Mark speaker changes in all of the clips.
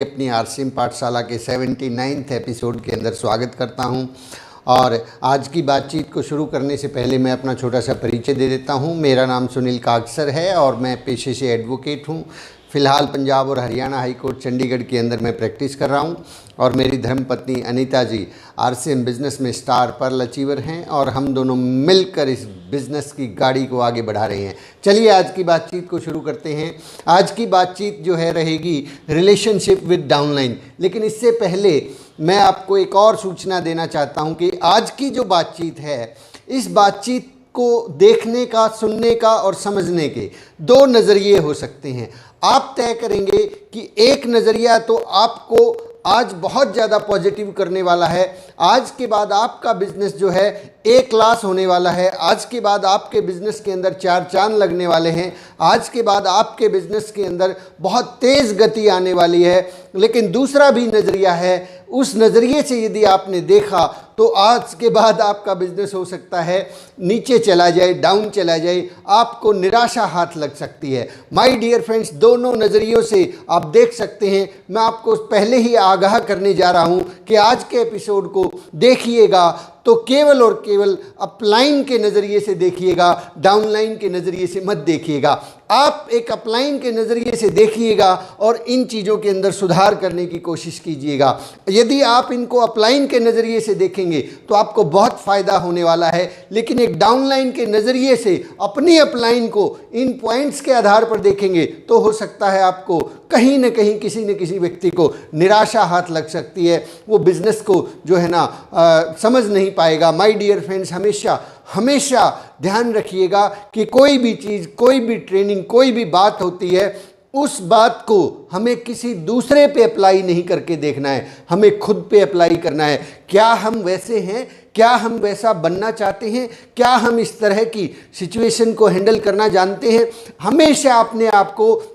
Speaker 1: अपनी आरसीएम पाठशाला के 79वें एपिसोड के अंदर स्वागत करता हूं। और आज की बातचीत को शुरू करने से पहले मैं अपना छोटा सा परिचय दे देता हूं। मेरा नाम सुनील कागसर है और मैं पेशे से एडवोकेट हूं। फ़िलहाल पंजाब और हरियाणा हाई कोर्ट चंडीगढ़ के अंदर मैं प्रैक्टिस कर रहा हूं और मेरी धर्मपत्नी अनीता जी आरसीएम बिज़नेस में स्टार पर्ल अचीवर हैं और हम दोनों मिलकर इस बिज़नेस की गाड़ी को आगे बढ़ा रहे हैं। चलिए आज की बातचीत को शुरू करते हैं। आज की बातचीत जो है रहेगी रिलेशनशिप विद डाउनलाइन। लेकिन इससे पहले मैं आपको एक और सूचना देना चाहता हूं कि आज की जो बातचीत है, इस बातचीत को देखने का, सुनने का और समझने के दो नज़रिए हो सकते हैं। आप तय करेंगे कि एक नज़रिया तो आपको आज बहुत ज़्यादा पॉजिटिव करने वाला है। आज के बाद आपका बिजनेस जो है ए क्लास होने वाला है। आज के बाद आपके बिजनेस के अंदर चार चांद लगने वाले हैं। आज के बाद आपके बिजनेस के अंदर बहुत तेज़ गति आने वाली है। लेकिन दूसरा भी नज़रिया है, उस नज़रिए से यदि आपने देखा तो आज के बाद आपका बिजनेस हो सकता है नीचे चला जाए, डाउन चला जाए, आपको निराशा हाथ लग सकती है। माय डियर फ्रेंड्स, दोनों नज़रियों से आप देख सकते हैं। मैं आपको पहले ही आगाह करने जा रहा हूं कि आज के एपिसोड को देखिएगा तो केवल और केवल अपलाइन के नज़रिए से देखिएगा, डाउनलाइन के नज़रिए से मत देखिएगा। आप एक अपलाइन के नज़रिए से देखिएगा और इन चीज़ों के अंदर सुधार करने की कोशिश कीजिएगा। यदि आप इनको अपलाइन के नज़रिए से देखेंगे तो आपको बहुत फ़ायदा होने वाला है। लेकिन एक डाउनलाइन के नज़रिए से अपनी अपलाइन को इन पॉइंट्स के आधार पर देखेंगे तो हो सकता है आपको कहीं न कहीं किसी न किसी व्यक्ति को निराशा हाथ लग सकती है। वो बिज़नेस को जो है ना समझ नहीं पाएगा। माय डियर फ्रेंड्स, हमेशा ध्यान रखिएगा कि कोई भी चीज़, कोई भी ट्रेनिंग, कोई भी बात होती है, उस बात को हमें किसी दूसरे पे अप्लाई नहीं करके देखना है, हमें खुद पे अप्लाई करना है। क्या हम वैसे हैं? क्या हम वैसा बनना चाहते हैं? क्या हम इस तरह की सिचुएशन को हैंडल करना जानते हैं? हमेशा अपने आप को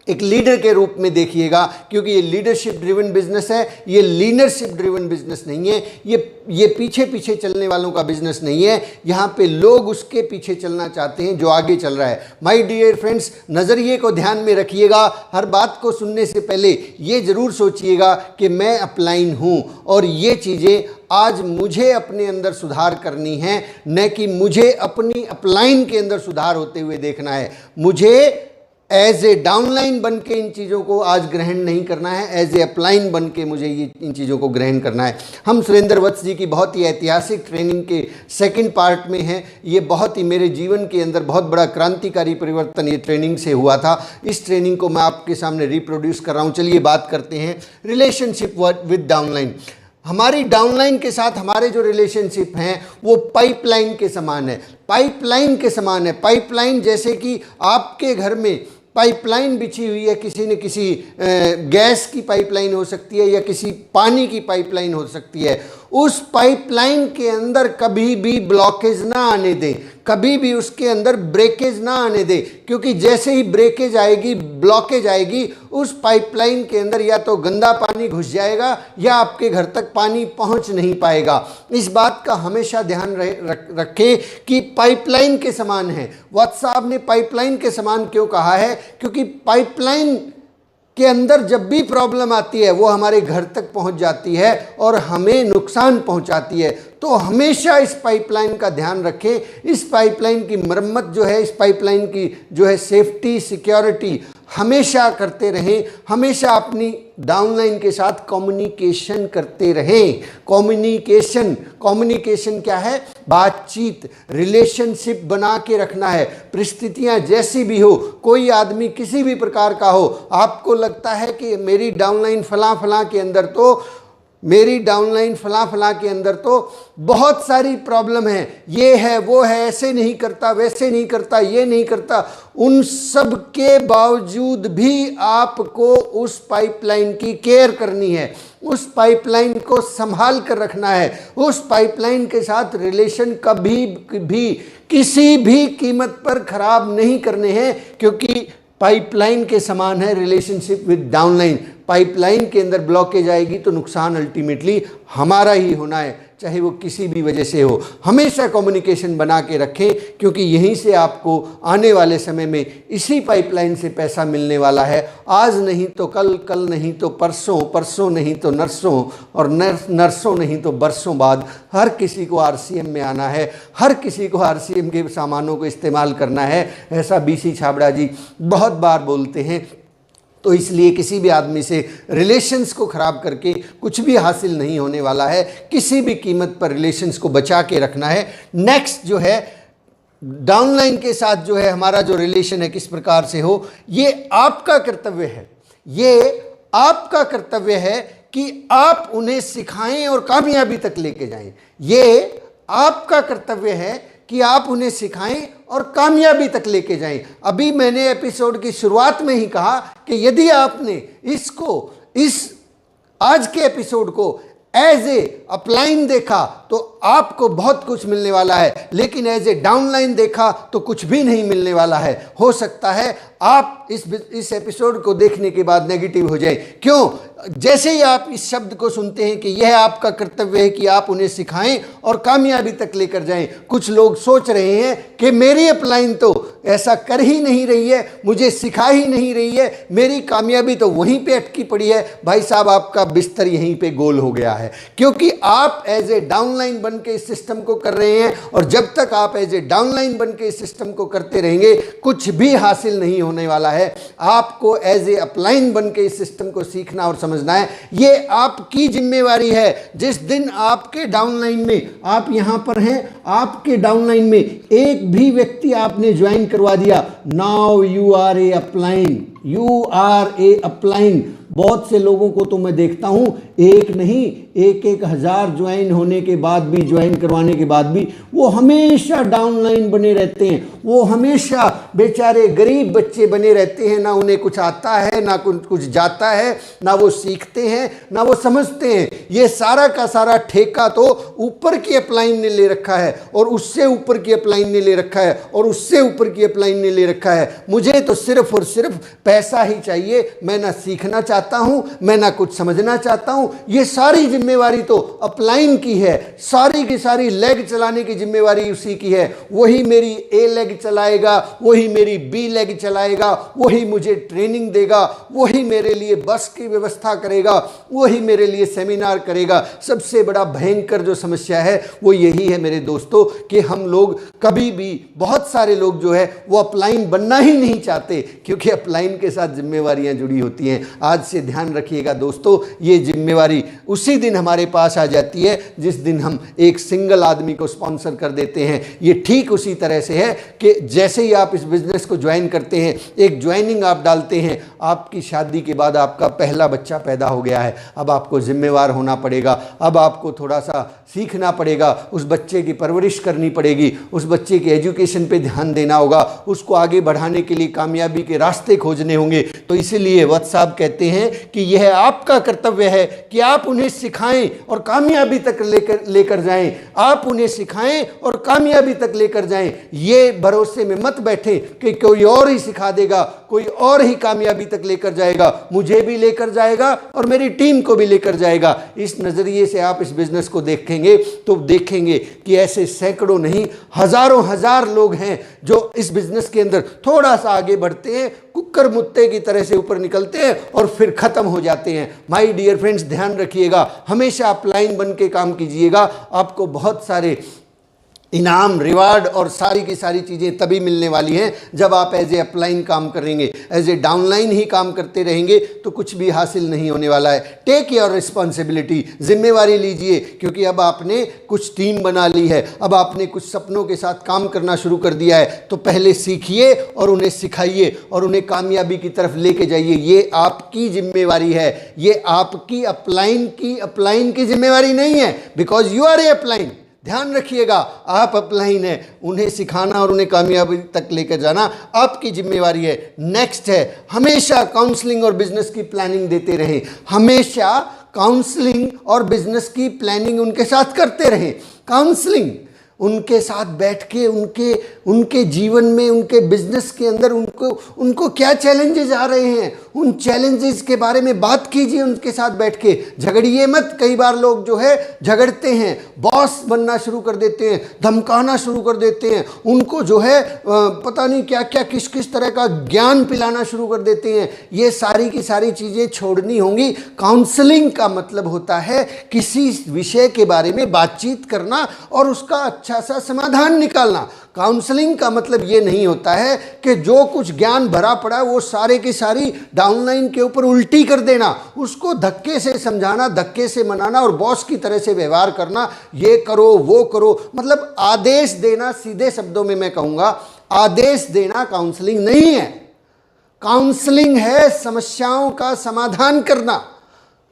Speaker 1: एक लीडर के रूप में देखिएगा, क्योंकि ये लीडरशिप ड्रिवन बिजनेस है, ये लीडरशिप ड्रिवन बिजनेस नहीं है। ये पीछे पीछे चलने वालों का बिजनेस नहीं है। यहाँ पे लोग उसके पीछे चलना चाहते हैं जो आगे चल रहा है। माय डियर फ्रेंड्स, नज़रिए को ध्यान में रखिएगा। हर बात को सुनने से पहले ये ज़रूर सोचिएगा कि मैं अपलाइन हूँ और ये चीज़ें आज मुझे अपने अंदर सुधार करनी है, न कि मुझे अपनी अपलाइन के अंदर सुधार होते हुए देखना है। मुझे एज ए डाउनलाइन बन के इन चीज़ों को आज ग्रहण नहीं करना है, एज ए अपलाइन बन के मुझे ये इन चीज़ों को ग्रहण करना है। हम सुरेंद्र वत्स जी की बहुत ही ऐतिहासिक ट्रेनिंग के सेकंड पार्ट में हैं। ये बहुत ही मेरे जीवन के अंदर बहुत बड़ा क्रांतिकारी परिवर्तन ये ट्रेनिंग से हुआ था। इस ट्रेनिंग को मैं आपके सामने रिप्रोड्यूस कर रहा हूँ। चलिए बात करते हैं रिलेशनशिप विद डाउनलाइन। हमारी डाउनलाइन के साथ हमारे जो रिलेशनशिप हैं वो पाइपलाइन के समान है। पाइपलाइन के समान है। पाइपलाइन जैसे कि आपके घर में पाइपलाइन बिछी हुई है, किसी न किसी गैस की पाइपलाइन हो सकती है या किसी पानी की पाइपलाइन हो सकती है। उस पाइपलाइन के अंदर कभी भी ब्लॉकेज ना आने दें, कभी भी उसके अंदर ब्रेकेज ना आने दें, क्योंकि जैसे ही ब्रेकेज आएगी, ब्लॉकेज आएगी, उस पाइपलाइन के अंदर या तो गंदा पानी घुस जाएगा या आपके घर तक पानी पहुंच नहीं पाएगा। इस बात का हमेशा ध्यान रखें कि पाइपलाइन के समान है। वत्स साहब ने पाइपलाइन के समान क्यों कहा है? क्योंकि पाइपलाइन के अंदर जब भी प्रॉब्लम आती है वो हमारे घर तक पहुंच जाती है और हमें नुकसान पहुंचाती है। तो हमेशा इस पाइपलाइन का ध्यान रखें। इस पाइपलाइन की मरम्मत जो है, इस पाइपलाइन की जो है सेफ्टी, सिक्योरिटी हमेशा करते रहें। हमेशा अपनी डाउनलाइन के साथ कम्युनिकेशन करते रहें। कम्युनिकेशन क्या है? बातचीत, रिलेशनशिप बना के रखना है। परिस्थितियां जैसी भी हो, कोई आदमी किसी भी प्रकार का हो, आपको लगता है कि मेरी डाउनलाइन फलां फलां के अंदर तो बहुत सारी प्रॉब्लम है, ये है वो है, ऐसे नहीं करता, वैसे नहीं करता, ये नहीं करता, उन सब के बावजूद भी आपको उस पाइपलाइन की केयर करनी है, उस पाइपलाइन को संभाल कर रखना है। उस पाइपलाइन के साथ रिलेशन कभी भी किसी भी कीमत पर खराब नहीं करने हैं, क्योंकि पाइपलाइन के समान है रिलेशनशिप विद डाउनलाइन। पाइपलाइन के अंदर ब्लॉकेज आएगी तो नुकसान अल्टीमेटली हमारा ही होना है, चाहे वो किसी भी वजह से हो। हमेशा कम्युनिकेशन बना के रखें, क्योंकि यहीं से आपको आने वाले समय में इसी पाइपलाइन से पैसा मिलने वाला है। आज नहीं तो कल, कल नहीं तो परसों, परसों नहीं तो नरसों, और नरसों नहीं तो बरसों बाद हर किसी को आरसीएम में आना है, हर किसी को आरसीएम के सामानों को इस्तेमाल करना है। ऐसा बीसी छाबड़ा जी बहुत बार बोलते हैं। तो इसलिए किसी भी आदमी से रिलेशंस को ख़राब करके कुछ भी हासिल नहीं होने वाला है। किसी भी कीमत पर रिलेशंस को बचा के रखना है। नेक्स्ट जो है, डाउनलाइन के साथ जो है हमारा जो रिलेशन है किस प्रकार से हो, ये आपका कर्तव्य है। ये आपका कर्तव्य है कि आप उन्हें सिखाएं और कामयाबी तक लेके जाएं। ये आपका कर्तव्य है कि आप उन्हें सिखाएं और कामयाबी तक लेके जाएं। अभी मैंने एपिसोड की शुरुआत में ही कहा कि यदि आपने इस आज के एपिसोड को एज ए अपलाइन देखा तो आपको बहुत कुछ मिलने वाला है, लेकिन एज ए डाउनलाइन देखा तो कुछ भी नहीं मिलने वाला है। हो सकता है आप इस एपिसोड को देखने के बाद नेगेटिव हो जाए। क्यों? जैसे ही आप इस शब्द को सुनते हैं कि यह आपका कर्तव्य है कि आप उन्हें सिखाएं और कामयाबी तक लेकर जाएं, कुछ लोग सोच रहे हैं कि मेरी अपलाइन तो ऐसा कर ही नहीं रही है, मुझे सिखा ही नहीं रही है, मेरी कामयाबी तो वहीं पे अटकी पड़ी है। भाई साहब, आपका बिस्तर यहीं पे गोल हो गया है, क्योंकि आप एज ए डाउनलाइन बन के इस सिस्टम को कर रहे हैं। और जब तक आप एज ए डाउनलाइन बन के इस सिस्टम को करते रहेंगे, कुछ भी हासिल नहीं होने वाला है। आपको एज ए अपलाइन बन के इस सिस्टम को सीखना और समझना है। ये आपकी जिम्मेवारी है। जिस दिन आपके डाउनलाइन में, आप यहां पर हैं, आपके डाउनलाइन में एक भी व्यक्ति आपने ज्वाइन करवा दिया, now you are a upline, you are a upline. बहुत से लोगों को तो मैं देखता हूं, एक नहीं, एक हजार ज्वाइन होने के बाद भी, ज्वाइन करवाने के बाद भी वो हमेशा डाउनलाइन बने रहते हैं। वो हमेशा बेचारे गरीब बच्चे बने रहते हैं। ना उन्हें कुछ आता है, ना कुछ जाता है, ना वो सीखते हैं, ना वो समझते हैं। ये सारा का सारा ठेका तो ऊपर की अपलाइन ने ले रखा है, और उससे ऊपर की अपलाइन ने ले रखा है, और उससे ऊपर की अपलाइन ने ले रखा है। मुझे तो सिर्फ और सिर्फ पैसा ही चाहिए। मैं ना सीखना चाहता हूं, मैं ना कुछ समझना चाहता हूं। ये सारी जिम्मेवारी तो अपलाइन की है। सारी की सारी लेग चलाने की जिम्मेवारी उसी की है। वही मेरी ए लेग चलाएगा, वही मेरी बी लेग चलाएगा, वही मुझे ट्रेनिंग देगा, वही मेरे लिए बस की व्यवस्था करेगा, वही मेरे लिए सेमिनार करेगा। सबसे बड़ा भयंकर जो समस्या है वो यही है मेरे दोस्तों, कि हम लोग कभी भी, बहुत सारे लोग जो है वो अपलाइन बनना ही नहीं चाहते, क्योंकि अपलाइन के साथ जिम्मेवारियां जुड़ी होती हैं। आज से ध्यान रखिएगा दोस्तों, ये जिम्मेवारी उसी दिन हमारे पास आ जाती है जिस दिन हम एक सिंगल आदमी को स्पॉन्सर कर देते हैं। ये ठीक उसी तरह से है कि जैसे ही आप इस बिजनेस को ज्वाइन करते हैं, एक ज्वाइनिंग आप डालते हैं, आपकी शादी के बाद आपका पहला बच्चा पैदा हो गया है। अब आपको जिम्मेवार होना पड़ेगा। अब आपको थोड़ा सा सीखना पड़ेगा, उस बच्चे की परवरिश करनी पड़ेगी, उस बच्चे के एजुकेशन पे ध्यान देना होगा, उसको आगे बढ़ाने के लिए कामयाबी के रास्ते खोजने होंगे। तो इसीलिए वत्स साहब कहते हैं कि यह आपका कर्तव्य है कि आप उन्हें सिखाएं और कामयाबी तक लेकर जाएं। आप उन्हें सिखाएं और कामयाबी तक लेकर जाएं। ये भरोसे में मत बैठें कि कोई और ही सिखा देगा, कोई और ही कामयाबी तक लेकर जाएगा, मुझे भी लेकर जाएगा और मेरी टीम को भी लेकर जाएगा। इस नज़रिए से आप इस बिजनेस को देखेंगे तो देखेंगे कि ऐसे सैकड़ों नहीं, हजारों हजार लोग हैं जो इस बिजनेस के अंदर थोड़ा सा आगे बढ़ते हैं, कुक्कर मुत्ते की तरह से ऊपर निकलते हैं और फिर खत्म हो जाते हैं। माय डियर फ्रेंड्स, ध्यान रखिएगा, हमेशा अपलाइन बन के काम कीजिएगा। आपको बहुत सारे इनाम, रिवार्ड और सारी की सारी चीज़ें तभी मिलने वाली हैं जब आप एज ए अपलाइन काम करेंगे। एज ए डाउनलाइन ही काम करते रहेंगे तो कुछ भी हासिल नहीं होने वाला है। टेक योर रिस्पॉन्सिबिलिटी, जिम्मेवारी लीजिए, क्योंकि अब आपने कुछ टीम बना ली है, अब आपने कुछ सपनों के साथ काम करना शुरू कर दिया है। तो पहले सीखिए और उन्हें सिखाइए और उन्हें कामयाबी की तरफ लेके जाइए। ये आपकी जिम्मेवारी है, ये आपकी अपलाइन की जिम्मेवारी नहीं है, because you are a upline. ध्यान रखिएगा, आप अपलाइन है, उन्हें सिखाना और उन्हें कामयाबी तक लेकर जाना आपकी जिम्मेवारी है। नेक्स्ट है, हमेशा काउंसलिंग और बिजनेस की प्लानिंग देते रहें। हमेशा काउंसलिंग और बिजनेस की प्लानिंग उनके साथ करते रहें। काउंसलिंग उनके साथ बैठ के उनके उनके जीवन में, उनके बिजनेस के अंदर उनको क्या चैलेंजेस आ रहे हैं, उन चैलेंजेस के बारे में बात कीजिए उनके साथ बैठ के। झगड़िए मत। कई बार लोग जो है झगड़ते हैं, बॉस बनना शुरू कर देते हैं, धमकाना शुरू कर देते हैं, उनको जो है पता नहीं क्या क्या किस किस तरह का ज्ञान पिलाना शुरू कर देते हैं। ये सारी की सारी चीज़ें छोड़नी होंगी। काउंसलिंग का मतलब होता है किसी विषय के बारे में बातचीत करना और उसका अच्छा सा समाधान निकालना। काउंसलिंग का मतलब ये नहीं होता है कि जो कुछ ज्ञान भरा पड़ा है वो सारे की सारी डाउनलाइन के ऊपर उल्टी कर देना, उसको धक्के से समझाना, धक्के से मनाना और बॉस की तरह से व्यवहार करना, ये करो वो करो, मतलब आदेश देना। सीधे शब्दों में मैं कहूँगा, आदेश देना काउंसलिंग नहीं है। काउंसलिंग है समस्याओं का समाधान करना,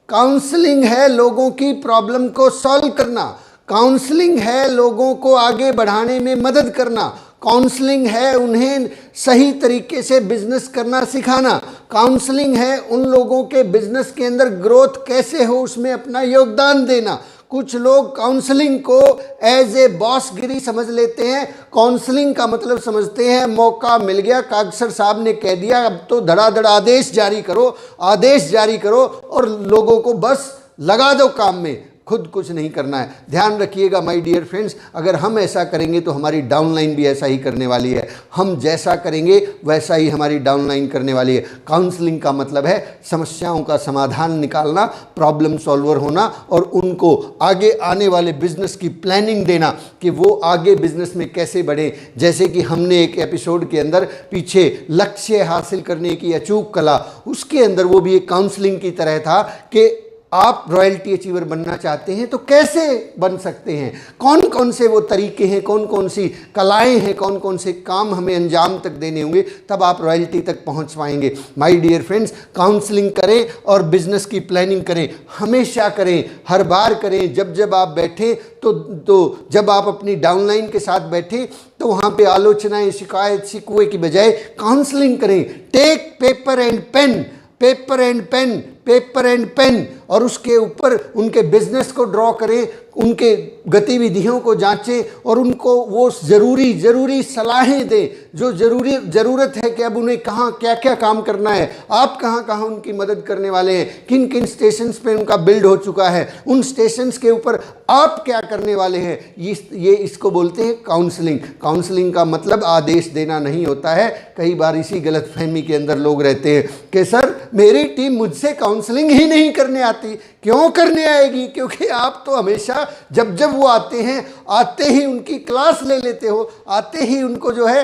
Speaker 1: काउंसलिंग है लोगों की प्रॉब्लम को सॉल्व करना, काउंसलिंग है लोगों को आगे बढ़ाने में मदद करना, काउंसलिंग है उन्हें सही तरीके से बिजनेस करना सिखाना, काउंसलिंग है उन लोगों के बिजनेस के अंदर ग्रोथ कैसे हो उसमें अपना योगदान देना। कुछ लोग काउंसलिंग को एज ए बॉसगिरी समझ लेते हैं। काउंसलिंग का मतलब समझते हैं मौका मिल गया, कागसर साहब ने कह दिया, अब तो धड़ाधड़ आदेश जारी करो, आदेश जारी करो और लोगों को बस लगा दो काम में, खुद कुछ नहीं करना है। ध्यान रखिएगा माय डियर फ्रेंड्स, अगर हम ऐसा करेंगे तो हमारी डाउनलाइन भी ऐसा ही करने वाली है। हम जैसा करेंगे वैसा ही हमारी डाउनलाइन करने वाली है। काउंसलिंग का मतलब है समस्याओं का समाधान निकालना, प्रॉब्लम सॉल्वर होना और उनको आगे आने वाले बिजनेस की प्लानिंग देना कि वो आगे बिजनेस में कैसे बढ़े। जैसे कि हमने एक एपिसोड के अंदर पीछे लक्ष्य हासिल करने की अचूक कला, उसके अंदर वो भी एक काउंसलिंग की तरह था कि आप रॉयल्टी अचीवर बनना चाहते हैं तो कैसे बन सकते हैं, कौन कौन से वो तरीके हैं, कौन कौन सी कलाएं हैं, कौन कौन से काम हमें अंजाम तक देने होंगे, तब आप रॉयल्टी तक पहुंच पाएंगे। माय डियर फ्रेंड्स, काउंसलिंग करें और बिजनेस की प्लानिंग करें, हमेशा करें, हर बार करें। जब जब आप बैठें तो जब आप अपनी डाउनलाइन के साथ बैठें तो वहाँ पे आलोचनाएं, शिकायत, शिकवे की बजाय काउंसलिंग करें। Take paper and pen, paper and pen, paper and pen, और उसके ऊपर उनके बिजनेस को ड्रॉ करें, उनके गतिविधियों को जांचें और उनको वो ज़रूरी सलाहें दें जो ज़रूरत है कि अब उन्हें कहाँ क्या क्या काम करना है, आप कहाँ कहाँ उनकी मदद करने वाले हैं, किन किन स्टेशंस पे उनका बिल्ड हो चुका है, उन स्टेशंस के ऊपर आप क्या करने वाले हैं। ये इसको बोलते हैं काउंसलिंग। काउंसलिंग का मतलब आदेश देना नहीं होता है। कई बार इसी गलतफहमी के अंदर लोग रहते हैं कि सर मेरी टीम मुझसे काउंसलिंग ही नहीं करने आती। क्यों करने आएगी? क्योंकि आप तो हमेशा जब जब वो आते हैं, आते ही उनकी क्लास ले लेते हो, आते ही उनको जो है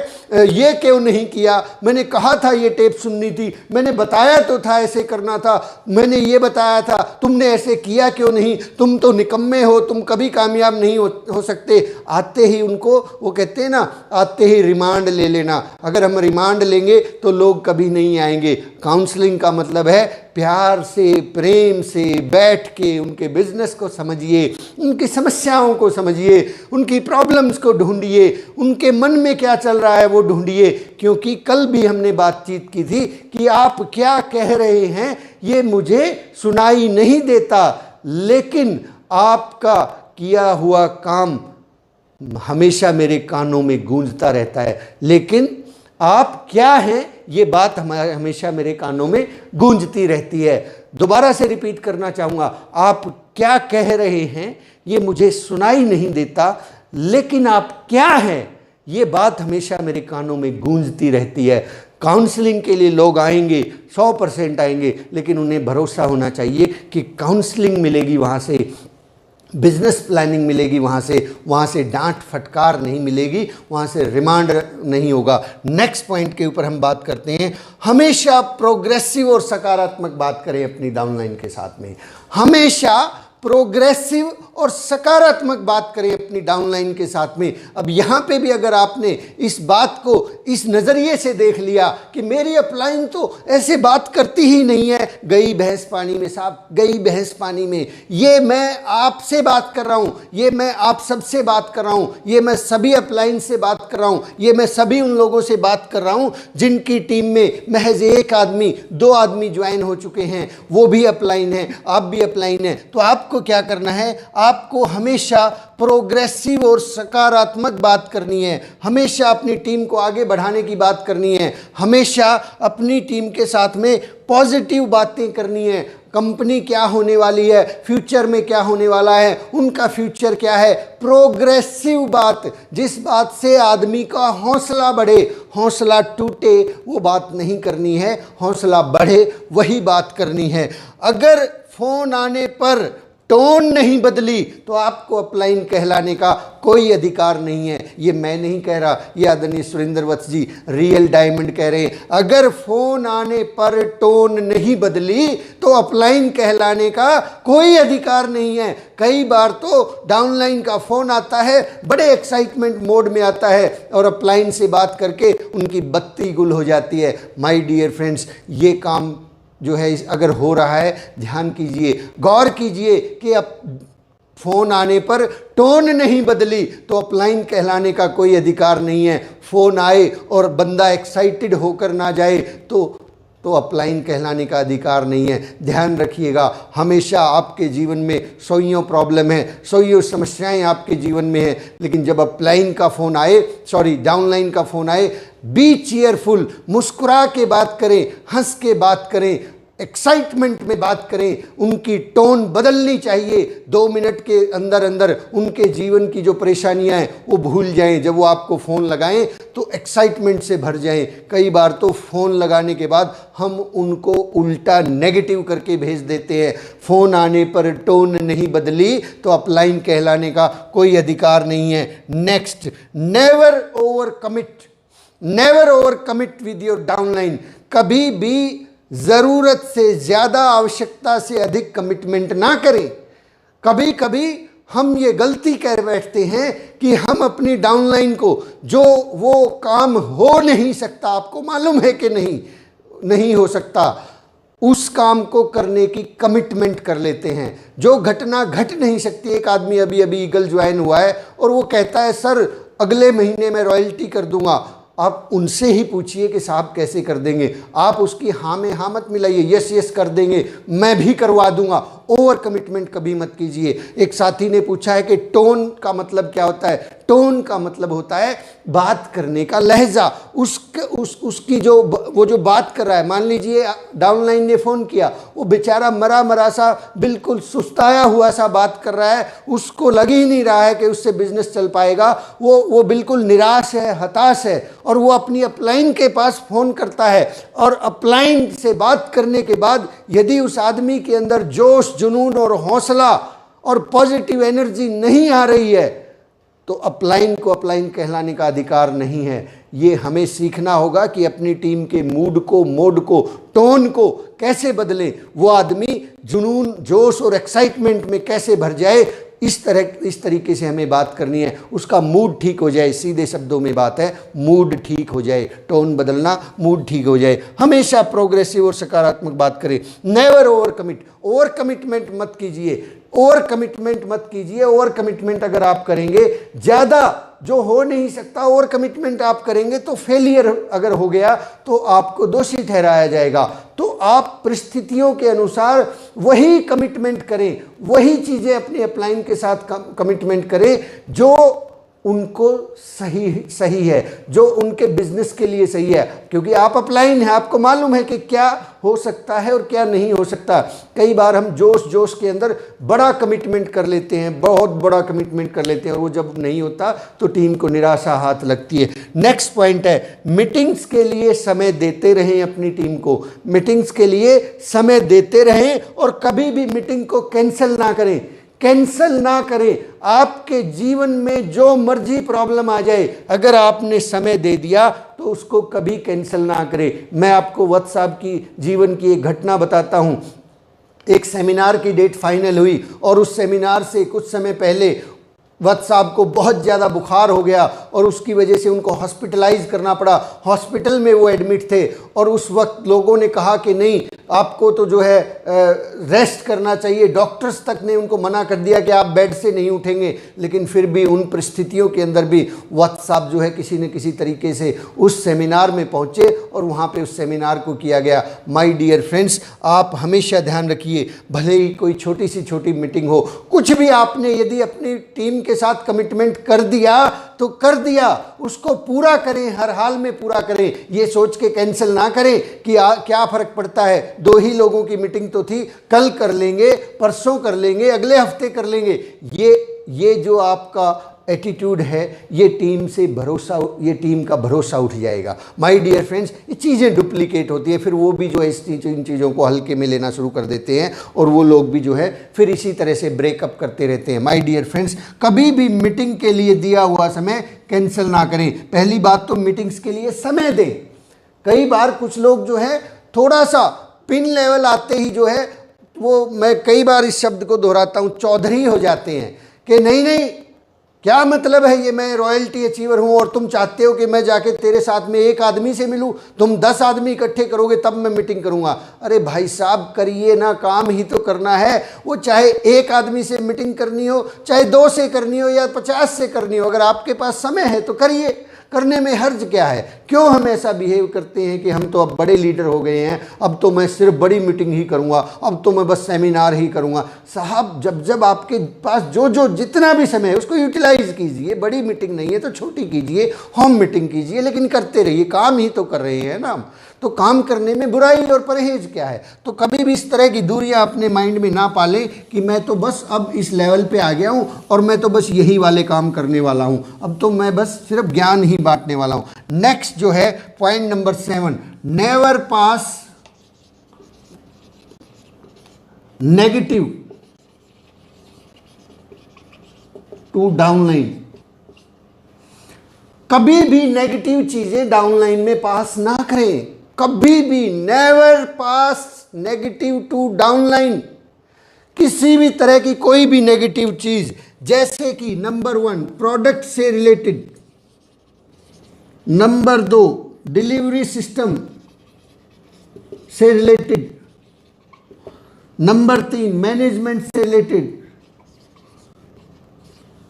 Speaker 1: ये क्यों नहीं किया, मैंने कहा था ये टेप सुननी थी, मैंने बताया तो था ऐसे करना था, मैंने ये बताया था, तुमने ऐसे किया क्यों नहीं, तुम तो निकम्मे हो, तुम कभी कामयाब नहीं हो सकते। आते ही उनको वो कहते हैं ना, आते ही रिमांड ले लेना। अगर हम रिमांड लेंगे तो लोग कभी नहीं आएंगे। काउंसलिंग का मतलब है प्यार से, प्रेम से बैठ के उनके बिजनेस को समझिए, उनकी समस्याओं को समझिए, उनकी प्रॉब्लम्स को ढूंढिए, उनके मन में क्या चल रहा है वो ढूंढिए। क्योंकि कल भी हमने बातचीत की थी कि आप क्या कह रहे हैं ये मुझे सुनाई नहीं देता, लेकिन आपका किया हुआ काम हमेशा मेरे कानों में गूंजता रहता है। लेकिन आप क्या हैं ये बात हमेशा मेरे कानों में गूंजती रहती है। दोबारा से रिपीट करना चाहूँगा, आप क्या कह रहे हैं ये मुझे सुनाई नहीं देता, लेकिन आप क्या हैं ये बात हमेशा मेरे कानों में गूंजती रहती है। काउंसलिंग के लिए लोग आएंगे, 100% आएंगे, लेकिन उन्हें भरोसा होना चाहिए कि काउंसलिंग मिलेगी वहाँ से, बिजनेस प्लानिंग मिलेगी वहाँ से डांट फटकार नहीं मिलेगी, वहाँ से रिमांड नहीं होगा। नेक्स्ट पॉइंट के ऊपर हम बात करते हैं। हमेशा प्रोग्रेसिव और सकारात्मक बात करें अपनी डाउनलाइन के साथ में। हमेशा प्रोग्रेसिव और सकारात्मक बात करें अपनी डाउनलाइन के साथ में। अब यहाँ पे भी अगर आपने इस बात को इस नज़रिए से देख लिया कि मेरी अपलाइन तो ऐसे बात करती ही नहीं है, गई भैंस पानी में साहब, गई भैंस पानी में, ये मैं आपसे बात कर रहा हूँ, ये मैं आप सबसे बात कर रहा हूँ, ये मैं सभी अपलाइन से बात कर रहा हूँ, ये मैं सभी उन लोगों से बात कर रहा हूँ जिनकी टीम में महज 1 आदमी 2 आदमी ज्वाइन हो चुके हैं, वो भी अपलाइन है, आप भी अपलाइन है। तो आपको आपको क्या करना है, आपको हमेशा प्रोग्रेसिव और सकारात्मक बात करनी है, हमेशा अपनी टीम को आगे बढ़ाने की बात करनी है, हमेशा अपनी टीम के साथ में पॉजिटिव बातें करनी है। कंपनी क्या होने वाली है, फ्यूचर में क्या होने वाला है, उनका फ्यूचर क्या है, प्रोग्रेसिव बात, जिस बात से आदमी का हौसला बढ़े, हौसला टूटे वो बात नहीं करनी है, हौसला बढ़े वही बात करनी है। अगर फोन आने पर टोन नहीं बदली तो आपको अपलाइन कहलाने का कोई अधिकार नहीं है। ये मैं नहीं कह रहा, ये आदरणीय सुरेंद्र वत्स जी रियल डायमंड कह रहे हैं। अगर फोन आने पर टोन नहीं बदली तो अपलाइन कहलाने का कोई अधिकार नहीं है। कई बार तो डाउनलाइन का फोन आता है, बड़े एक्साइटमेंट मोड में आता है और अपलाइन से बात करके उनकी बत्ती गुल हो जाती है। माय डियर फ्रेंड्स, ये काम जो है अगर हो रहा है, ध्यान कीजिए, गौर कीजिए कि अब फ़ोन आने पर टोन नहीं बदली तो अपलाइन कहलाने का कोई अधिकार नहीं है। फ़ोन आए और बंदा एक्साइटेड होकर ना जाए तो अपलाइन कहलाने का अधिकार नहीं है। ध्यान रखिएगा, हमेशा आपके जीवन में सोइयों प्रॉब्लम है, सोइयों समस्याएं आपके जीवन में है, लेकिन जब अपलाइन का फ़ोन आए, डाउनलाइन का फ़ोन आए, बी चीयरफुल, मुस्कुरा के बात करें, हंस के बात करें, एक्साइटमेंट में बात करें। उनकी टोन बदलनी चाहिए। 2 मिनट के अंदर अंदर उनके जीवन की जो परेशानियां हैं वो भूल जाएं। जब वो आपको फ़ोन लगाएं तो एक्साइटमेंट से भर जाएं। कई बार तो फ़ोन लगाने के बाद हम उनको उल्टा नेगेटिव करके भेज देते हैं। फ़ोन आने पर टोन नहीं बदली तो अपलाइन कहलाने का कोई अधिकार नहीं है। Next, never over commit, never over commit with your downline. कभी भी ज़रूरत से ज़्यादा, आवश्यकता से अधिक कमिटमेंट ना करें। कभी कभी हम ये गलती कर बैठते हैं कि हम अपनी डाउनलाइन को, जो वो काम हो नहीं सकता, आपको मालूम है कि नहीं हो सकता, उस काम को करने की कमिटमेंट कर लेते हैं। जो घटना घट नहीं सकती, एक आदमी अभी ईगल ज्वाइन हुआ है और वो कहता है सर अगले महीने मैं रॉयल्टी कर दूंगा। आप उनसे ही पूछिए कि साहब कैसे कर देंगे। आप उसकी हाँ में हाँ मत मिलाइए, यस यस कर देंगे, मैं भी करवा दूंगा। ओवर कमिटमेंट कभी मत कीजिए। एक साथी ने पूछा है कि टोन का मतलब क्या होता है। टोन का मतलब होता है बात करने का लहजा। उसकी जो बात कर रहा है, मान लीजिए डाउनलाइन ने फ़ोन किया, वो बेचारा मरा सा, बिल्कुल सुस्ताया हुआ सा बात कर रहा है, उसको लग ही नहीं रहा है कि उससे बिजनेस चल पाएगा। वो बिल्कुल निराश है, हताश है, और वो अपनी अपलाइन के पास फ़ोन करता है। और अपलाइन से बात करने के बाद यदि उस आदमी के अंदर जोश, जुनून और हौसला और पॉजिटिव एनर्जी नहीं आ रही है तो अपलाइन को अपलाइन कहलाने का अधिकार नहीं है। ये हमें सीखना होगा कि अपनी टीम के मूड को, मोड को, टोन को कैसे बदलें। वो आदमी जुनून, जोश और एक्साइटमेंट में कैसे भर जाए, इस तरीके से हमें बात करनी है। उसका मूड ठीक हो जाए, सीधे शब्दों में बात है, मूड ठीक हो जाए। टोन बदलना, मूड ठीक हो जाए। हमेशा प्रोग्रेसिव और सकारात्मक बात करें। Never over commit, over commitment मत कीजिए, ओवर कमिटमेंट मत कीजिए। ओवर कमिटमेंट अगर आप करेंगे, ज़्यादा जो हो नहीं सकता ओवर कमिटमेंट आप करेंगे तो फेलियर अगर हो गया तो आपको दोषी ठहराया जाएगा। तो आप परिस्थितियों के अनुसार वही कमिटमेंट करें, वही चीज़ें अपने अपलाइन के साथ कमिटमेंट करें जो उनको सही है, जो उनके बिजनेस के लिए सही है। क्योंकि आप अपलाइन है, आपको मालूम है कि क्या हो सकता है और क्या नहीं हो सकता। कई बार हम जोश के अंदर बड़ा कमिटमेंट कर लेते हैं, बहुत बड़ा कमिटमेंट कर लेते हैं, और वो जब नहीं होता तो टीम को निराशा हाथ लगती है। नेक्स्ट पॉइंट है, मीटिंग्स के लिए समय देते रहें। अपनी टीम को मीटिंग्स के लिए समय देते रहें और कभी भी मीटिंग को कैंसिल ना करें। कैंसल ना करें। आपके जीवन में जो मर्जी प्रॉब्लम आ जाए, अगर आपने समय दे दिया तो उसको कभी कैंसिल ना करें। मैं आपको वत्स साहब की जीवन की एक घटना बताता हूं। एक सेमिनार की डेट फाइनल हुई और उस सेमिनार से कुछ समय पहले वत्स साहब को बहुत ज़्यादा बुखार हो गया और उसकी वजह से उनको हॉस्पिटलाइज करना पड़ा। हॉस्पिटल में वो एडमिट थे और उस वक्त लोगों ने कहा कि नहीं, आपको तो जो है रेस्ट करना चाहिए। डॉक्टर्स तक ने उनको मना कर दिया कि आप बेड से नहीं उठेंगे, लेकिन फिर भी उन परिस्थितियों के अंदर भी वत्स साहब जो है किसी न किसी तरीके से उस सेमिनार में पहुंचे और वहां पे उस सेमिनार को किया गया। माय डियर फ्रेंड्स, आप हमेशा ध्यान रखिए, भले ही कोई छोटी सी छोटी मीटिंग हो, कुछ भी आपने यदि अपनी टीम के साथ कमिटमेंट कर दिया तो कर दिया, उसको पूरा करें, हर हाल में पूरा करें। ये सोच के कैंसिल ना करें कि क्या फ़र्क पड़ता है, 2 ही लोगों की मीटिंग तो थी, कल कर लेंगे, परसों कर लेंगे, अगले हफ्ते कर लेंगे। ये जो आपका एटीट्यूड है, ये टीम का भरोसा उठ जाएगा। माय डियर फ्रेंड्स, ये चीज़ें डुप्लीकेट होती है, फिर वो भी जो है इन चीज़ों को हल्के में लेना शुरू कर देते हैं और वो लोग भी जो है फिर इसी तरह से ब्रेकअप करते रहते हैं। माय डियर फ्रेंड्स, कभी भी मीटिंग के लिए दिया हुआ समय कैंसिल ना करें। पहली बात तो मीटिंग्स के लिए समय दें। कई बार कुछ लोग जो है थोड़ा सा पिन लेवल आते ही जो है वो, मैं कई बार इस शब्द को दोहराता हूँ, चौधरी हो जाते हैं कि नहीं, क्या मतलब है, ये मैं रॉयल्टी अचीवर हूँ और तुम चाहते हो कि मैं जाके तेरे साथ में 1 आदमी से मिलूँ, तुम 10 आदमी इकट्ठे करोगे तब मैं मीटिंग करूँगा। अरे भाई साहब, करिए ना, काम ही तो करना है। वो चाहे 1 आदमी से मीटिंग करनी हो, चाहे 2 से करनी हो या 50 से करनी हो, अगर आपके पास समय है तो करिए। करने में हर्ज क्या है? क्यों हम ऐसा बिहेव करते हैं कि हम तो अब बड़े लीडर हो गए हैं, अब तो मैं सिर्फ बड़ी मीटिंग ही करूंगा, अब तो मैं बस सेमिनार ही करूंगा। साहब, जब आपके पास जो जितना भी समय है उसको यूटिलाइज कीजिए। बड़ी मीटिंग नहीं है तो छोटी कीजिए, होम मीटिंग कीजिए, लेकिन करते रहिए। काम ही तो कर रहे हैं ना, तो काम करने में बुराई और परहेज क्या है? तो कभी भी इस तरह की दूरियां अपने माइंड में ना पालें कि मैं तो बस अब इस लेवल पे आ गया हूं और मैं तो बस यही वाले काम करने वाला हूं, अब तो मैं बस सिर्फ ज्ञान ही बांटने वाला हूं। नेक्स्ट जो है point number 7, never pass negative to downline. कभी भी नेगेटिव चीजें डाउनलाइन में पास ना करें, कभी भी। Never pass negative to downline. किसी भी तरह की कोई भी नेगेटिव चीज, जैसे कि नंबर 1 प्रोडक्ट से रिलेटेड, नंबर 2 डिलीवरी सिस्टम से रिलेटेड, नंबर 3 मैनेजमेंट से रिलेटेड,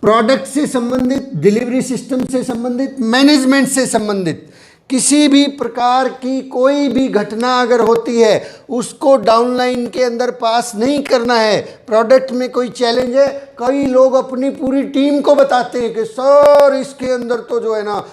Speaker 1: प्रोडक्ट से संबंधित, डिलीवरी सिस्टम से संबंधित, मैनेजमेंट से संबंधित किसी भी प्रकार की कोई भी घटना अगर होती है उसको डाउनलाइन के अंदर पास नहीं करना है। प्रोडक्ट में कोई चैलेंज है, कई लोग अपनी पूरी टीम को बताते हैं कि सर इसके अंदर तो जो है ना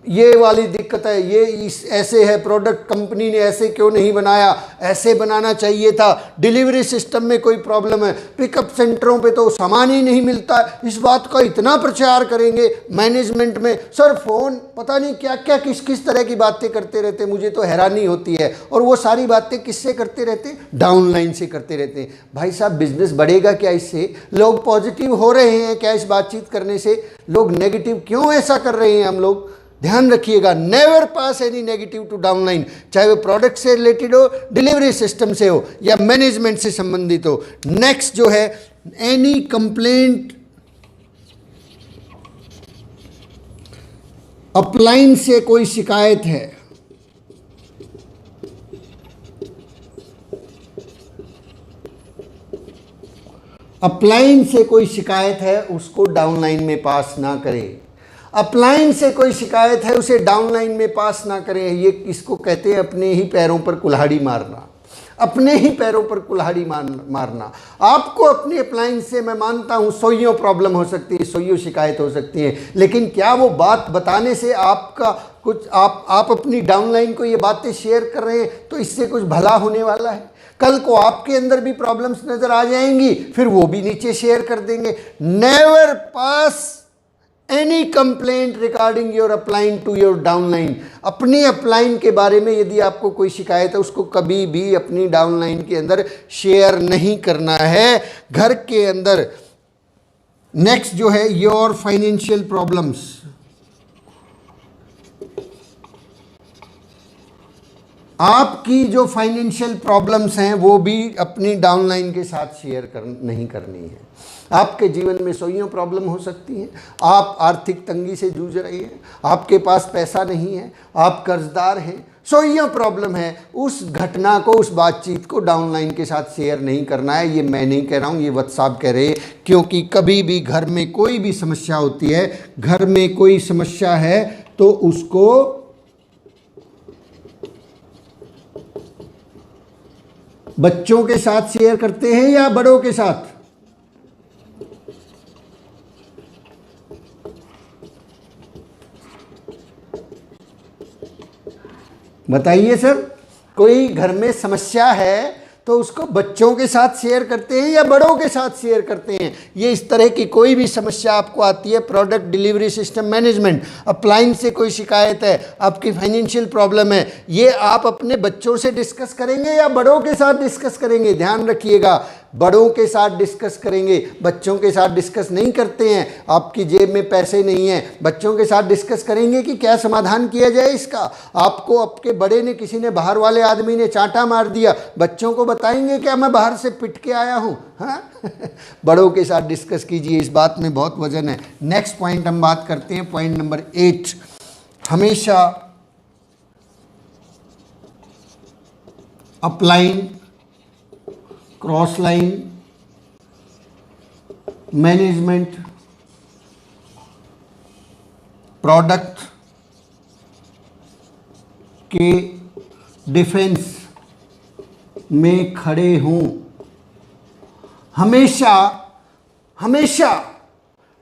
Speaker 1: ये वाली दिक्कत है, ये ऐसे है, प्रोडक्ट कंपनी ने ऐसे क्यों नहीं बनाया, ऐसे बनाना चाहिए था, डिलीवरी सिस्टम में कोई प्रॉब्लम है, पिकअप सेंटरों पे तो सामान ही नहीं मिलता, इस बात का इतना प्रचार करेंगे। मैनेजमेंट में सर फ़ोन पता नहीं क्या क्या किस तरह की बातें करते रहते, मुझे तो हैरानी होती है। और वो सारी बातें किससे करते रहते हैं? डाउनलाइन से करते रहते हैं। भाई साहब, बिजनेस बढ़ेगा क्या इससे? लोग पॉजिटिव हो रहे हैं क्या इस बातचीत करने से? लोग नेगेटिव क्यों ऐसा कर रहे हैं? हम लोग ध्यान रखिएगा, never pass any negative to downline, चाहे वो प्रोडक्ट से रिलेटेड हो, डिलीवरी सिस्टम से हो या मैनेजमेंट से संबंधित हो। नेक्स्ट जो है एनी कंप्लेंट अप्लायंस से कोई शिकायत है, अप्लायंस से कोई शिकायत है उसको डाउनलाइन में पास ना करें। अप्लायंस से कोई शिकायत है उसे डाउनलाइन में पास ना करें। ये इसको कहते हैं अपने ही पैरों पर कुल्हाड़ी मारना, अपने ही पैरों पर कुल्हाड़ी मारना। आपको अपनी अप्लायंस से, मैं मानता हूँ सोइयों प्रॉब्लम हो सकती है, सोइयों शिकायत हो सकती है, लेकिन क्या वो बात बताने से आपका कुछ, आप अपनी डाउनलाइन को ये बातें शेयर कर रहे हैं तो इससे कुछ भला होने वाला है? कल को आपके अंदर भी प्रॉब्लम्स नजर आ जाएंगी, फिर वो भी नीचे शेयर कर देंगे। Never pass any complaint regarding your upline to your downline. अपनी अपलाइन के बारे में यदि आपको कोई शिकायत है उसको कभी भी अपनी डाउनलाइन के अंदर शेयर नहीं करना है, घर के अंदर। नेक्स्ट जो है योर फाइनेंशियल प्रॉब्लम्स। आपकी जो फाइनेंशियल प्रॉब्लम्स हैं वो भी अपनी डाउनलाइन के साथ शेयर नहीं करनी है। आपके जीवन में सोइयों प्रॉब्लम हो सकती हैं, आप आर्थिक तंगी से जूझ रहे हैं, आपके पास पैसा नहीं है, आप कर्जदार हैं, सोइयों प्रॉब्लम है, उस घटना को, उस बातचीत को डाउनलाइन के साथ शेयर नहीं करना है। ये मैं नहीं कह रहा हूँ, ये वत्स साहब कह रहे हैं। क्योंकि कभी भी घर में कोई भी समस्या होती है, घर में कोई समस्या है तो उसको बच्चों के साथ शेयर करते हैं या बड़ों के साथ? बताइए सर, कोई घर में समस्या है तो उसको बच्चों के साथ शेयर करते हैं या बड़ों के साथ शेयर करते हैं? ये इस तरह की कोई भी समस्या आपको आती है, product delivery system management, appliance से कोई शिकायत है, आपकी फाइनेंशियल प्रॉब्लम है, ये आप अपने बच्चों से डिस्कस करेंगे या बड़ों के साथ डिस्कस करेंगे? ध्यान रखिएगा, बड़ों के साथ डिस्कस करेंगे, बच्चों के साथ डिस्कस नहीं करते हैं। आपकी जेब में पैसे नहीं हैं, बच्चों के साथ डिस्कस करेंगे कि क्या समाधान किया जाए इसका। आपको आपके बड़े ने, किसी ने, बाहर वाले आदमी ने चांटा मार दिया, बच्चों को बताएंगे क्या मैं बाहर से पिट के आया हूँ? हाँ बड़ों के साथ डिस्कस कीजिए, इस बात में बहुत वजन है। नेक्स्ट पॉइंट हम बात करते हैं, पॉइंट नंबर 8। हमेशा upline, cross line, management, product के डिफेंस में खड़े हों। हमेशा हमेशा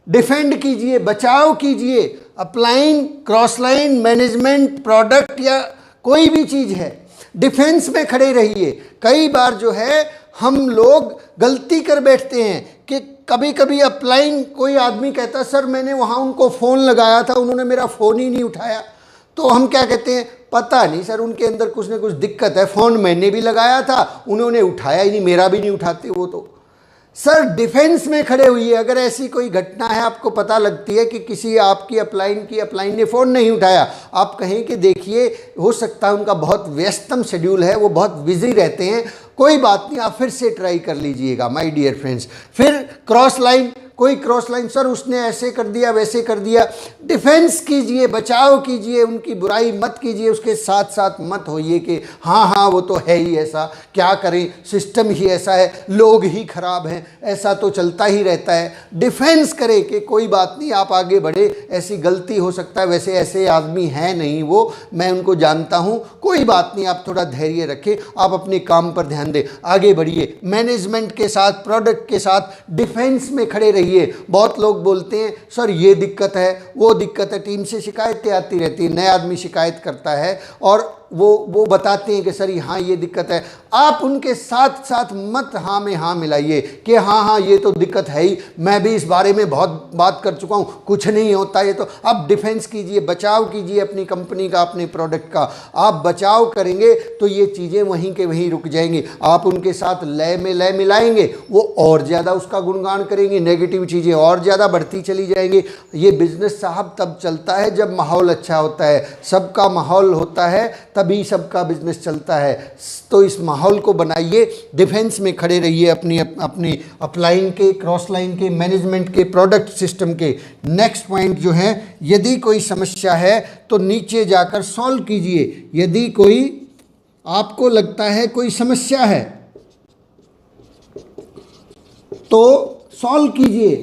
Speaker 1: डिफेंड कीजिए, बचाव कीजिए। Upline, cross line, management, product या कोई भी चीज़ है, डिफेंस में खड़े रहिए। कई बार जो है हम लोग गलती कर बैठते हैं कि कभी कभी अपलाइन, कोई आदमी कहता सर मैंने वहाँ उनको फ़ोन लगाया था, उन्होंने मेरा फ़ोन ही नहीं उठाया। तो हम क्या कहते हैं, पता नहीं सर उनके अंदर कुछ ना कुछ दिक्कत है, फ़ोन मैंने भी लगाया था, उन्होंने उठाया ही नहीं, मेरा भी नहीं उठाते वो तो। सर डिफेंस में खड़े हुए, अगर ऐसी कोई घटना है, आपको पता लगती है कि किसी आपकी अपलाइन ने फ़ोन नहीं उठाया, आप कहें कि देखिए हो सकता है उनका बहुत व्यस्तम शेड्यूल है, वो बहुत बिजी रहते हैं, कोई बात नहीं, आप फिर से ट्राई कर लीजिएगा माय डियर फ्रेंड्स। फिर क्रॉस लाइन, कोई क्रॉस लाइन, सर उसने ऐसे कर दिया, वैसे कर दिया, डिफेंस कीजिए, बचाव कीजिए, उनकी बुराई मत कीजिए, उसके साथ साथ मत होइए कि हाँ हाँ वो तो है ही ऐसा, क्या करें, सिस्टम ही ऐसा है, लोग ही खराब हैं, ऐसा तो चलता ही रहता है। डिफेंस करें कि कोई बात नहीं, आप आगे बढ़े, ऐसी गलती हो सकता है, वैसे ऐसे आदमी है नहीं वो, मैं उनको जानता हूँ, कोई बात नहीं, आप थोड़ा धैर्य रखें, आप अपने काम पर ध्यान दें, आगे बढ़िए। मैनेजमेंट के साथ, प्रोडक्ट के साथ डिफेंस में खड़े रहिए। बहुत लोग बोलते हैं सर ये दिक्कत है, वो दिक्कत है, टीम से शिकायतें आती रहती है, नया आदमी शिकायत करता है और वो बताते हैं कि सर हाँ ये दिक्कत है। आप उनके साथ साथ मत हाँ में हाँ मिलाइए कि हाँ हाँ ये तो दिक्कत है ही, मैं भी इस बारे में बहुत बात कर चुका हूँ, कुछ नहीं होता ये तो। आप डिफेंस कीजिए, बचाव कीजिए अपनी कंपनी का, अपने प्रोडक्ट का। आप बचाव करेंगे तो ये चीज़ें वहीं के वहीं रुक जाएंगी। आप उनके साथ लय में लय मिलाएंगे, वो और ज़्यादा उसका गुणगान करेंगे, नेगेटिव चीज़ें और ज़्यादा बढ़ती चली जाएंगी। ये बिजनेस साहब तब चलता है जब माहौल अच्छा होता है, सबका माहौल होता है तभी सबका बिजनेस चलता है। तो इस माहौल को बनाइए, डिफेंस में खड़े रहिए अपनी अपलाइन के, क्रॉस लाइन के, मैनेजमेंट के, प्रोडक्ट सिस्टम के। नेक्स्ट पॉइंट जो है, यदि कोई समस्या है तो नीचे जाकर सॉल्व कीजिए। यदि कोई आपको लगता है कोई समस्या है तो सॉल्व कीजिए।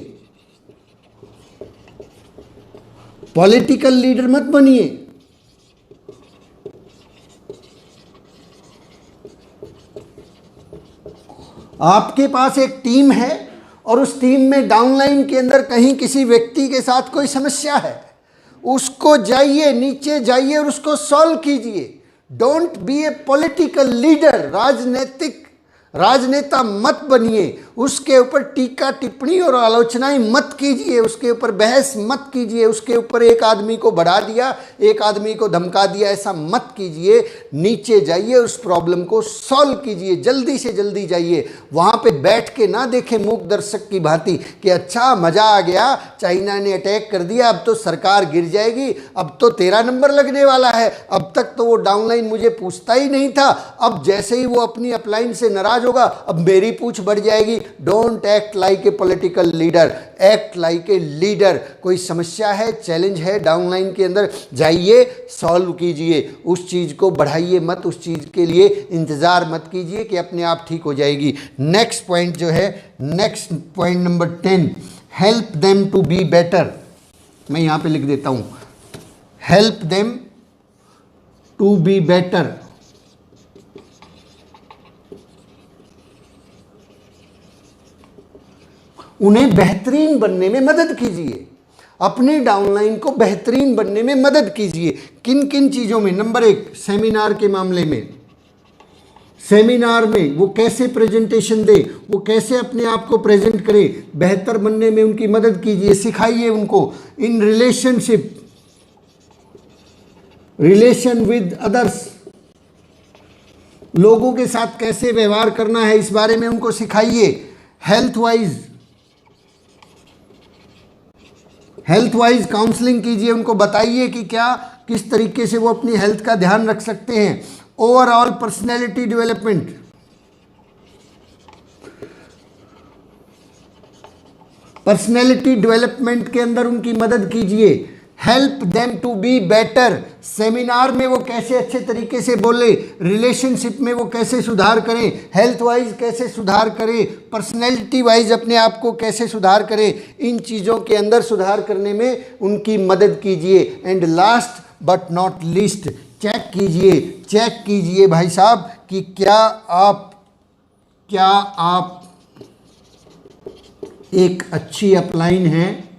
Speaker 1: पॉलिटिकल लीडर मत बनिए। आपके पास एक टीम है और उस टीम में डाउनलाइन के अंदर कहीं किसी व्यक्ति के साथ कोई समस्या है, उसको जाइए, नीचे जाइए और उसको सॉल्व कीजिए। Don't be A political leader, राजनेता मत बनिए। उसके ऊपर टीका टिप्पणी और आलोचनाएं मत कीजिए, उसके ऊपर बहस मत कीजिए, उसके ऊपर एक आदमी को बढ़ा दिया, एक आदमी को धमका दिया, ऐसा मत कीजिए। नीचे जाइए, उस प्रॉब्लम को सॉल्व कीजिए, जल्दी से जल्दी जाइए। वहां पे बैठ के ना देखें मूक दर्शक की भांति कि अच्छा मजा आ गया, चाइना ने अटैक कर दिया, अब तो सरकार गिर जाएगी, अब तो तेरा नंबर लगने वाला है, अब तक तो वो डाउनलाइन मुझे पूछता ही नहीं था, अब जैसे ही वो अपनी अपलाइन से नाराज होगा अब मेरी पूछ बढ़ जाएगी। Don't act like a political leader, act like a leader. कोई समस्या है, चैलेंज है डाउनलाइन के अंदर, जाइए सॉल्व कीजिए, उस चीज को बढ़ाइए मत, उस चीज के लिए इंतजार मत कीजिए कि अपने आप ठीक हो जाएगी। नेक्स्ट पॉइंट जो है, next point number 10, help them to be better. मैं यहां पे लिख देता हूं, help them to be better. उन्हें बेहतरीन बनने में मदद कीजिए, अपने डाउनलाइन को बेहतरीन बनने में मदद कीजिए। किन किन चीज़ों में? नंबर 1, सेमिनार के मामले में, सेमिनार में वो कैसे प्रेजेंटेशन दे, वो कैसे अपने आप को प्रेजेंट करे, बेहतर बनने में उनकी मदद कीजिए, सिखाइए उनको। In relationship, relation with others, लोगों के साथ कैसे व्यवहार करना है इस बारे में उनको सिखाइए। हेल्थ वाइज काउंसलिंग कीजिए, उनको बताइए कि क्या किस तरीके से वो अपनी हेल्थ का ध्यान रख सकते हैं। Overall personality development, personality development के अंदर उनकी मदद कीजिए। Help them to be better, seminar में वो कैसे अच्छे तरीके से बोले, रिलेशनशिप में वो कैसे सुधार करें, हेल्थ वाइज कैसे सुधार करें, पर्सनैलिटी वाइज अपने आप को कैसे सुधार करें, इन चीज़ों के अंदर सुधार करने में उनकी मदद कीजिए। And last but not least, check कीजिए भाई साहब कि क्या आप एक अच्छी अपलाइन है।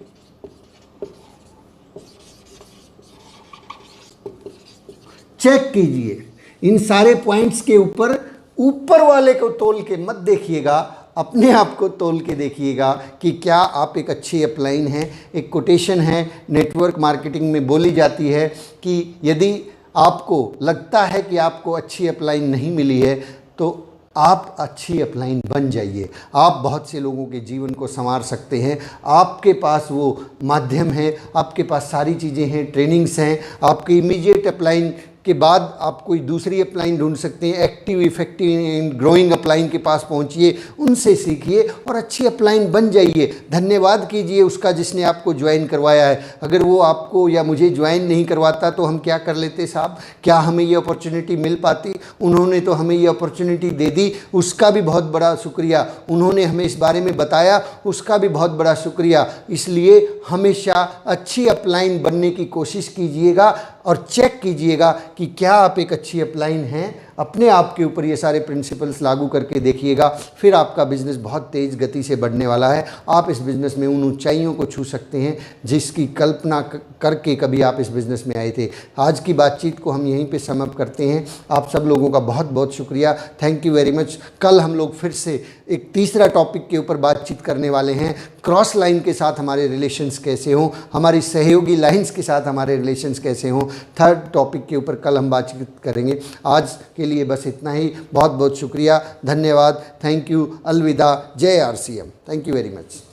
Speaker 1: चेक कीजिए इन सारे पॉइंट्स के ऊपर वाले को तोल के मत देखिएगा, अपने आप को तोल के देखिएगा कि क्या आप एक अच्छी अपलाइन हैं। एक कोटेशन है नेटवर्क मार्केटिंग में बोली जाती है कि यदि आपको लगता है कि आपको अच्छी अपलाइन नहीं मिली है तो आप अच्छी अपलाइन बन जाइए। आप बहुत से लोगों के जीवन को संवार सकते हैं, आपके पास वो माध्यम है, आपके पास सारी चीज़ें हैं, ट्रेनिंग्स हैं। आपकी इमीडिएट अपलाइन के बाद आप कोई दूसरी अपलाइन ढूंढ सकते हैं। Active, effective and growing upline के पास पहुंचिए, उनसे सीखिए और अच्छी अपलाइन बन जाइए। धन्यवाद कीजिए उसका जिसने आपको ज्वाइन करवाया है। अगर वो आपको या मुझे ज्वाइन नहीं करवाता तो हम क्या कर लेते साहब, क्या हमें ये अपॉर्चुनिटी मिल पाती? उन्होंने तो हमें ये अपॉर्चुनिटी दे दी, उसका भी बहुत बड़ा शुक्रिया। उन्होंने हमें इस बारे में बताया, उसका भी बहुत बड़ा शुक्रिया। इसलिए हमेशा अच्छी अपलाइन बनने की कोशिश कीजिएगा और चेक कीजिएगा कि क्या आप एक अच्छी अपलाइन हैं। अपने आप के ऊपर ये सारे प्रिंसिपल्स लागू करके देखिएगा, फिर आपका बिजनेस बहुत तेज़ गति से बढ़ने वाला है। आप इस बिज़नेस में उन ऊंचाइयों को छू सकते हैं जिसकी कल्पना करके कभी आप इस बिज़नेस में आए थे। आज की बातचीत को हम यहीं पे सम अप करते हैं। आप सब लोगों का बहुत बहुत शुक्रिया, थैंक यू वेरी मच। कल हम लोग फिर से एक तीसरा टॉपिक के ऊपर बातचीत करने वाले हैं। क्रॉस लाइन के साथ हमारे रिलेशंस कैसे हों, हमारी सहयोगी लाइन्स के साथ हमारे रिलेशंस कैसे हों, थर्ड टॉपिक के ऊपर कल हम बातचीत करेंगे। आज के लिए बस इतना ही। बहुत बहुत शुक्रिया, धन्यवाद, थैंक यू, अलविदा, जय RCM। Thank you very much.